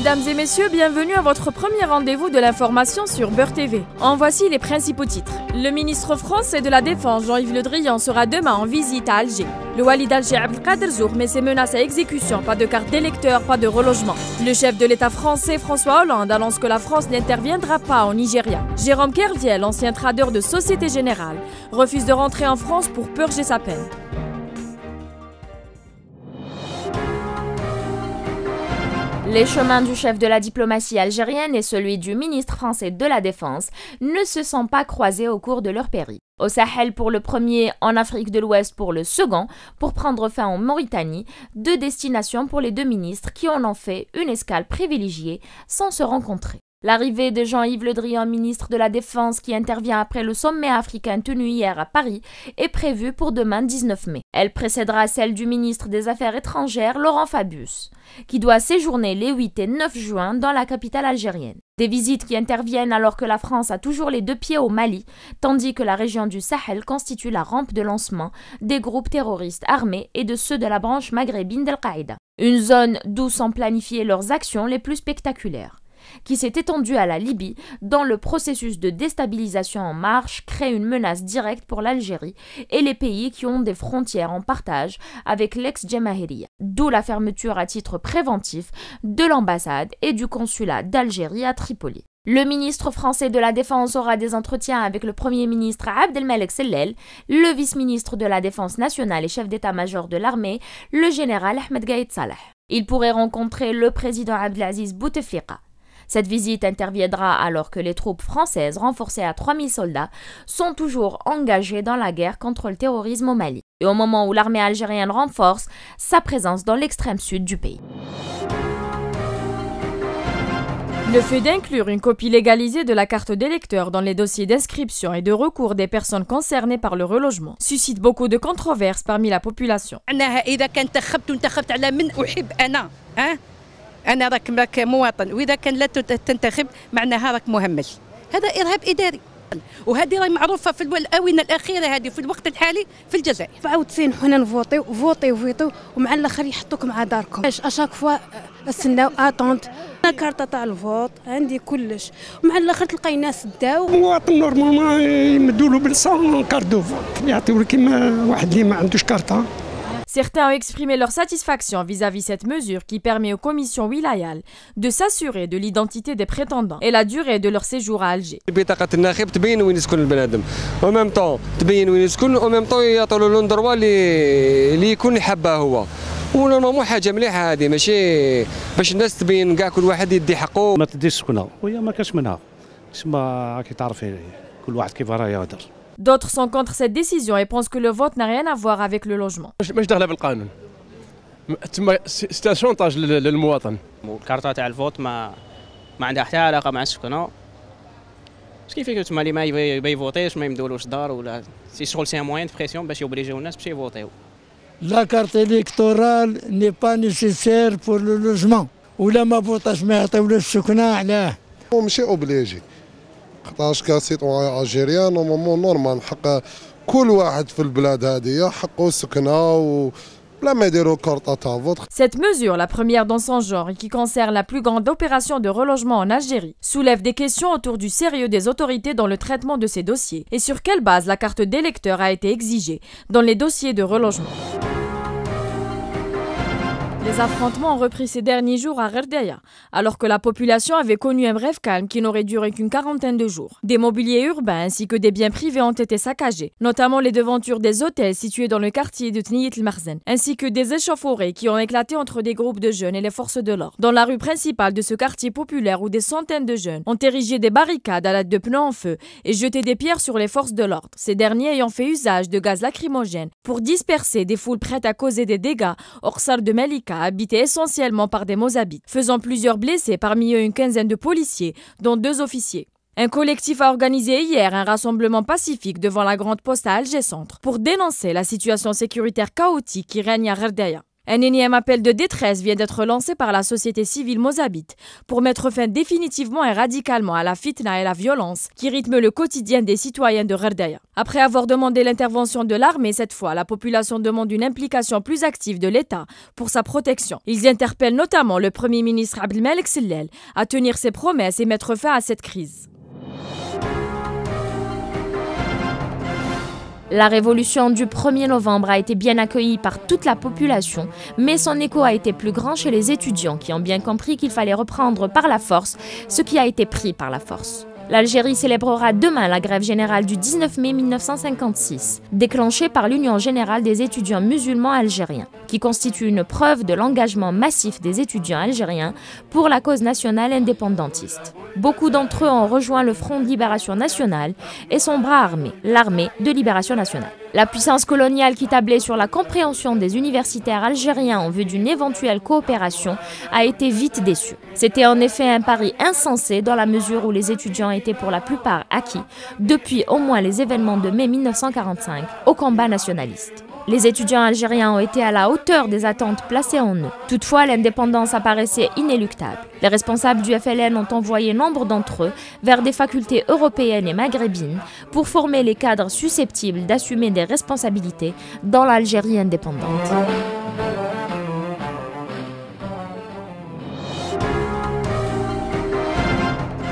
Mesdames et messieurs, bienvenue à votre premier rendez-vous de l'information sur Beurre TV. En voici les principaux titres. Le ministre français de la Défense, Jean-Yves Le Drian, sera demain en visite à Alger. Le Walid Alger Abdelkader Zour met ses menaces à exécution, pas de carte d'électeur, pas de relogement. Le chef de l'État français, François Hollande, annonce que la France n'interviendra pas au Nigeria. Jérôme Kerviel, ancien trader de Société Générale, refuse de rentrer en France pour purger sa peine. Les chemins du chef de la diplomatie algérienne et celui du ministre français de la Défense ne se sont pas croisés au cours de leur périple. Au Sahel pour le premier, en Afrique de l'Ouest pour le second, pour prendre fin en Mauritanie, deux destinations pour les deux ministres qui en ont fait une escale privilégiée sans se rencontrer. L'arrivée de Jean-Yves Le Drian, ministre de la Défense, qui intervient après le sommet africain tenu hier à Paris, est prévue pour demain 19 mai. Elle précédera celle du ministre des Affaires étrangères, Laurent Fabius, qui doit séjourner les 8 et 9 juin dans la capitale algérienne. Des visites qui interviennent alors que la France a toujours les deux pieds au Mali, tandis que la région du Sahel constitue la rampe de lancement des groupes terroristes armés et de ceux de la branche maghrébine d'Al-Qaïda. Une zone d'où sont planifiées leurs actions les plus spectaculaires, qui s'est étendue à la Libye, dont le processus de déstabilisation en marche crée une menace directe pour l'Algérie et les pays qui ont des frontières en partage avec l'ex-Djemahiriya. D'où la fermeture à titre préventif de l'ambassade et du consulat d'Algérie à Tripoli. Le ministre français de la Défense aura des entretiens avec le Premier ministre Abdelmalek Sellel, le vice-ministre de la Défense nationale et chef d'état-major de l'armée, le général Ahmed Gaïd Salah. Il pourrait rencontrer le président Abdelaziz Bouteflika. Cette visite interviendra alors que les troupes françaises, renforcées à 3000 soldats, sont toujours engagées dans la guerre contre le terrorisme au Mali, et au moment où l'armée algérienne renforce sa présence dans l'extrême sud du pays. Le fait d'inclure une copie légalisée de la carte d'électeur dans les dossiers d'inscription et de recours des personnes concernées par le relogement suscite beaucoup de controverses parmi la population. أنا راك مواطن وإذا كان لا تنتخب معناها راك مهمل. هذا إرهاب إداري وهذه راهي معروفة في الآونة الأخيرة هذه في الوقت الحالي في الجزائر. 94 حنا نفوطيو فوطيو ومع الآخر يحطوك مع داركم. أشاك فوا استناو أطونت. أنا كارطة تاع الفوط عندي كلش ومع الآخر تلقاي ناس داو. مواطن نورمالمون يمدوا له بالصون كارت دو فوط يعطيو كيما واحد اللي ما عندوش كارطة. Certains ont exprimé leur satisfaction vis-à-vis cette mesure qui permet aux commissions wilayales de s'assurer de l'identité des prétendants et la durée de leur séjour à Alger. بطاقة الناخب تبين وين يسكن البنادم، و ميم طون تبين وين يسكن، و ميم طون يعطوا له لوندروا اللي يكون يحبها هو. ونورمالمون حاجة مليحة هذه ماشي باش الناس تبين كاع كل واحد يدي حقه. ما تديش سكنها وهي ما كاش منها، تسمى راكي تعرفي كل واحد كيف راه يهضر. D'autres sont contre cette décision et pensent que le vote n'a rien à voir avec le logement. مش داخله بالقانون. تما سيتا شونطاج للمواطن. الكارطه تاع الفوت ما عندها حتى علاقه مع السكنه. كيف يقول تما اللي ما يفوتيش ما يمدولوش دار ولا سي شغل سي موين بريسيون باش يوبليجيو الناس باش يفوتيو. La carte électorale n'est pas nécessaire pour le logement. ولا ما فوتاش ما يعطيولوش السكنه علاه. ماشي اوبليجي. خاطرش كسيتوان الجيريان نورمالمون نورمال حق كل واحد في البلاد هذه حقه سكنه وبلا ما يديروا كارطه تاع فوت. Cette mesure, la première dans son genre et qui concerne la plus grande opération de relogement en Algérie, soulève des questions autour du sérieux des autorités dans le traitement de ces dossiers et sur quelle base la carte d'électeur a été exigée dans les dossiers de relogement. Les affrontements ont repris ces derniers jours à Gherdaïa, alors que la population avait connu un bref calme qui n'aurait duré qu'une quarantaine de jours. Des mobiliers urbains ainsi que des biens privés ont été saccagés, notamment les devantures des hôtels situés dans le quartier de Tniyet el-Marzen, ainsi que des échauffourées qui ont éclaté entre des groupes de jeunes et les forces de l'ordre. Dans la rue principale de ce quartier populaire où des centaines de jeunes ont érigé des barricades à l'aide de pneus en feu et jeté des pierres sur les forces de l'ordre, ces derniers ayant fait usage de gaz lacrymogène pour disperser des foules prêtes à causer des dégâts hors salle de Malika, habité essentiellement par des Mozabites, faisant plusieurs blessés, parmi eux une quinzaine de policiers, dont 2 officiers. Un collectif a organisé hier un rassemblement pacifique devant la grande poste à Alger Centre pour dénoncer la situation sécuritaire chaotique qui règne à Gherdaïa. Un énième appel de détresse vient d'être lancé par la société civile mozabite pour mettre fin définitivement et radicalement à la fitna et la violence qui rythment le quotidien des citoyens de Ghardaïa. Après avoir demandé l'intervention de l'armée cette fois, la population demande une implication plus active de l'État pour sa protection. Ils interpellent notamment le Premier ministre Abdelmalek Sellel à tenir ses promesses et mettre fin à cette crise. La révolution du 1er novembre a été bien accueillie par toute la population, mais son écho a été plus grand chez les étudiants qui ont bien compris qu'il fallait reprendre par la force ce qui a été pris par la force. L'Algérie célébrera demain la grève générale du 19 mai 1956, déclenchée par l'Union générale des étudiants musulmans algériens, qui constitue une preuve de l'engagement massif des étudiants algériens pour la cause nationale indépendantiste. Beaucoup d'entre eux ont rejoint le Front de Libération Nationale et son bras armé, l'Armée de Libération Nationale. La puissance coloniale qui tablait sur la compréhension des universitaires algériens en vue d'une éventuelle coopération a été vite déçue. C'était en effet un pari insensé dans la mesure où les étudiants étaient pour la plupart acquis, depuis au moins les événements de mai 1945, au combat nationaliste. Les étudiants algériens ont été à la hauteur des attentes placées en eux. Toutefois, l'indépendance apparaissait inéluctable. Les responsables du FLN ont envoyé nombre d'entre eux vers des facultés européennes et maghrébines pour former les cadres susceptibles d'assumer des responsabilités dans l'Algérie indépendante.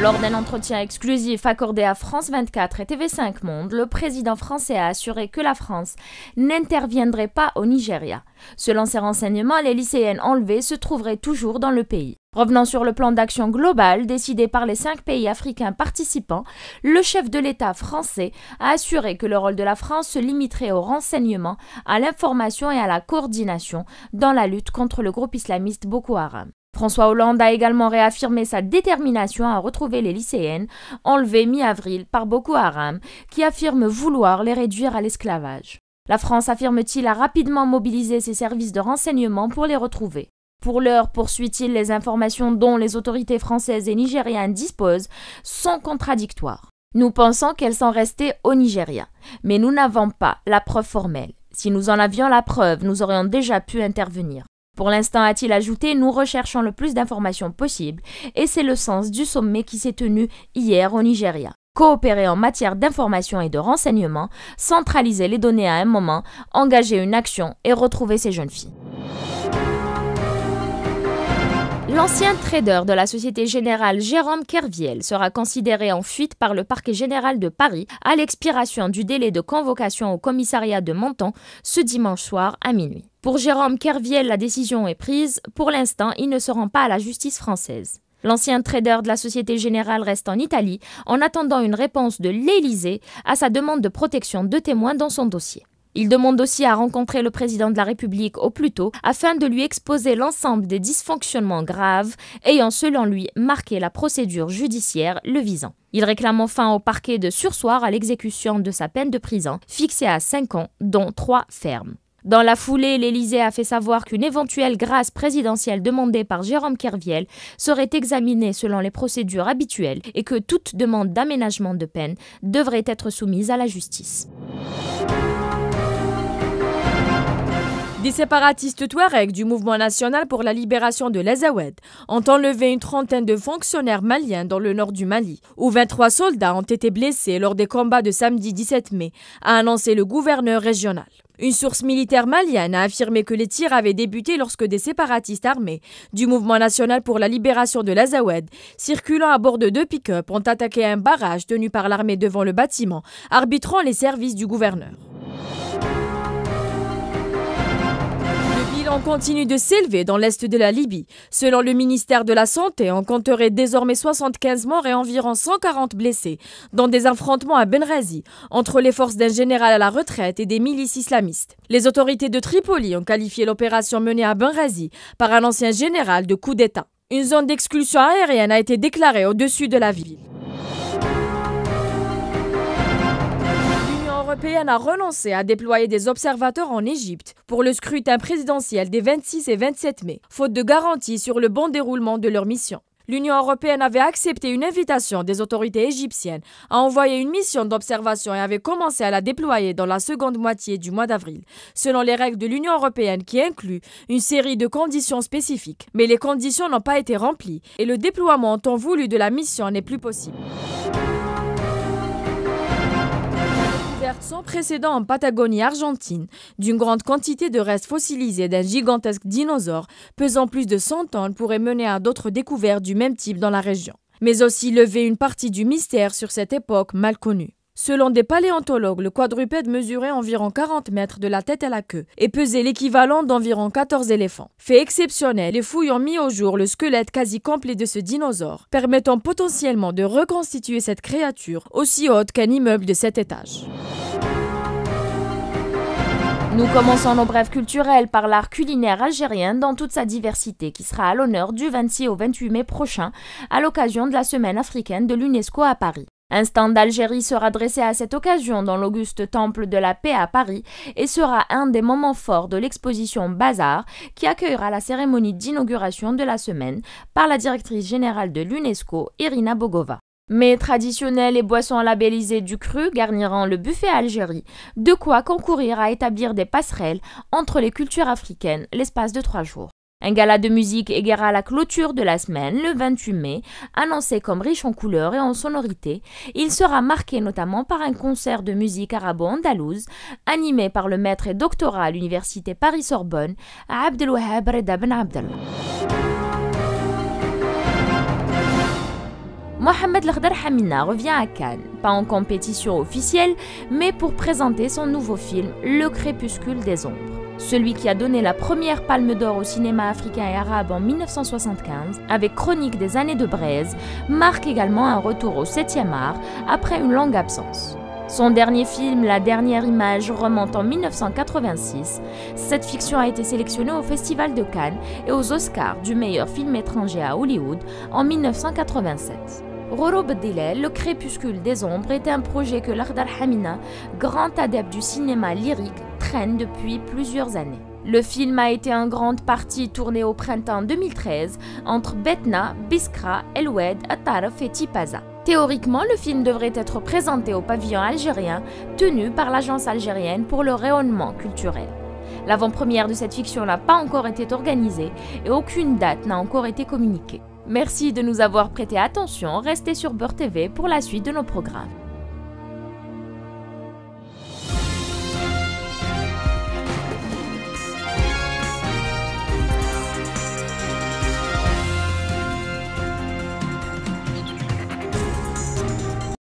Lors d'un entretien exclusif accordé à France 24 et TV5 Monde, le président français a assuré que la France n'interviendrait pas au Nigeria. Selon ses renseignements, les lycéennes enlevées se trouveraient toujours dans le pays. Revenant sur le plan d'action global décidé par les 5 pays africains participants, le chef de l'État français a assuré que le rôle de la France se limiterait au renseignement, à l'information et à la coordination dans la lutte contre le groupe islamiste Boko Haram. François Hollande a également réaffirmé sa détermination à retrouver les lycéennes enlevées mi-avril par Boko Haram, qui affirme vouloir les réduire à l'esclavage. La France, affirme-t-il, a rapidement mobilisé ses services de renseignement pour les retrouver. Pour l'heure, poursuit-il, les informations dont les autorités françaises et nigériennes disposent sont contradictoires. Nous pensons qu'elles sont restées au Nigeria, mais nous n'avons pas la preuve formelle. Si nous en avions la preuve, nous aurions déjà pu intervenir. Pour l'instant, a-t-il ajouté, nous recherchons le plus d'informations possible et c'est le sens du sommet qui s'est tenu hier au Nigeria. Coopérer en matière d'information et de renseignement, centraliser les données à un moment, engager une action et retrouver ces jeunes filles. L'ancien trader de la Société Générale Jérôme Kerviel sera considéré en fuite par le parquet général de Paris à l'expiration du délai de convocation au commissariat de Menton ce dimanche soir à minuit. Pour Jérôme Kerviel, la décision est prise. Pour l'instant, il ne se rend pas à la justice française. L'ancien trader de la Société Générale reste en Italie en attendant une réponse de l'Élysée à sa demande de protection de témoins dans son dossier. Il demande aussi à rencontrer le président de la République au plus tôt afin de lui exposer l'ensemble des dysfonctionnements graves ayant selon lui marqué la procédure judiciaire le visant. Il réclame enfin au parquet de surseoir à l'exécution de sa peine de prison fixée à 5 ans, dont 3 fermes. Dans la foulée, l'Élysée a fait savoir qu'une éventuelle grâce présidentielle demandée par Jérôme Kerviel serait examinée selon les procédures habituelles et que toute demande d'aménagement de peine devrait être soumise à la justice. Des séparatistes touaregs du Mouvement national pour la libération de l'Azawad ont enlevé une trentaine de fonctionnaires maliens dans le nord du Mali, où 23 soldats ont été blessés lors des combats de samedi 17 mai, a annoncé le gouverneur régional. Une source militaire malienne a affirmé que les tirs avaient débuté lorsque des séparatistes armés du Mouvement national pour la libération de l'Azawad, circulant à bord de 2 pick-up, ont attaqué un barrage tenu par l'armée devant le bâtiment, arbitrant les services du gouverneur. On continue de s'élever dans l'est de la Libye. Selon le ministère de la Santé, on compterait désormais 75 morts et environ 140 blessés dans des affrontements à Benghazi entre les forces d'un général à la retraite et des milices islamistes. Les autorités de Tripoli ont qualifié l'opération menée à Benghazi par un ancien général de coup d'État. Une zone d'exclusion aérienne a été déclarée au-dessus de la ville. L'Union européenne a renoncé à déployer des observateurs en Égypte pour le scrutin présidentiel des 26 et 27 mai, faute de garanties sur le bon déroulement de leur mission. l'Union européenne avait accepté une invitation des autorités égyptiennes à envoyer une mission d'observation et avait commencé à la déployer dans la seconde moitié du mois d'avril, selon les règles de l'Union européenne qui incluent une série de conditions spécifiques. Mais les conditions n'ont pas été remplies et le déploiement en temps voulu de la mission n'est plus possible. Sans précédent en Patagonie argentine, d'une grande quantité de restes fossilisés d'un gigantesque dinosaure pesant plus de 100 tonnes pourrait mener à d'autres découvertes du même type dans la région, mais aussi lever une partie du mystère sur cette époque mal connue. Selon des paléontologues, le quadrupède mesurait environ 40 mètres de la tête à la queue et pesait l'équivalent d'environ 14 éléphants. Fait exceptionnel, les fouilles ont mis au jour le squelette quasi complet de ce dinosaure, permettant potentiellement de reconstituer cette créature aussi haute qu'un immeuble de 7 étages. Nous commençons nos brèves culturelles par l'art culinaire algérien dans toute sa diversité qui sera à l'honneur du 26 au 28 mai prochain à l'occasion de la Semaine africaine de l'UNESCO à Paris. Un stand d'Algérie sera dressé à cette occasion dans l'auguste temple de la paix à Paris et sera un des moments forts de l'exposition Bazar qui accueillera la cérémonie d'inauguration de la semaine par la directrice générale de l'UNESCO, Irina Bogova. Mets traditionnels et boissons labellisées du cru garniront le buffet Algérie, de quoi concourir à établir des passerelles entre les cultures africaines l'espace de 3 jours. Un gala de musique égara la clôture de la semaine, le 28 mai, annoncé comme riche en couleurs et en sonorités. Il sera marqué notamment par un concert de musique arabo-andalouse, animé par le maître et doctorat à l'université Paris-Sorbonne, Abdelwahab Reda Ben Abdallah. Mohamed Lakhdar Hamina revient à Cannes, pas en compétition officielle, mais pour présenter son nouveau film Le Crépuscule des Ombres. Celui qui a donné la première palme d'or au cinéma africain et arabe en 1975, avec Chronique des années de braise, marque également un retour au 7e art après une longue absence. Son dernier film, La Dernière Image, remonte en 1986. Cette fiction a été sélectionnée au Festival de Cannes et aux Oscars du meilleur film étranger à Hollywood en 1987. Roro Bedilel, Le Crépuscule des Ombres, est un projet que Lakhdar Hamina, grand adepte du cinéma lyrique, traîne depuis plusieurs années. Le film a été en grande partie tourné au printemps 2013 entre Betna, Biskra, El Oued, Ataraf et Tipaza. Théoriquement, le film devrait être présenté au pavillon algérien tenu par l'Agence algérienne pour le rayonnement culturel. L'avant-première de cette fiction n'a pas encore été organisée et aucune date n'a encore été communiquée. Merci de nous avoir prêté attention, restez sur Beurre TV pour la suite de nos programmes.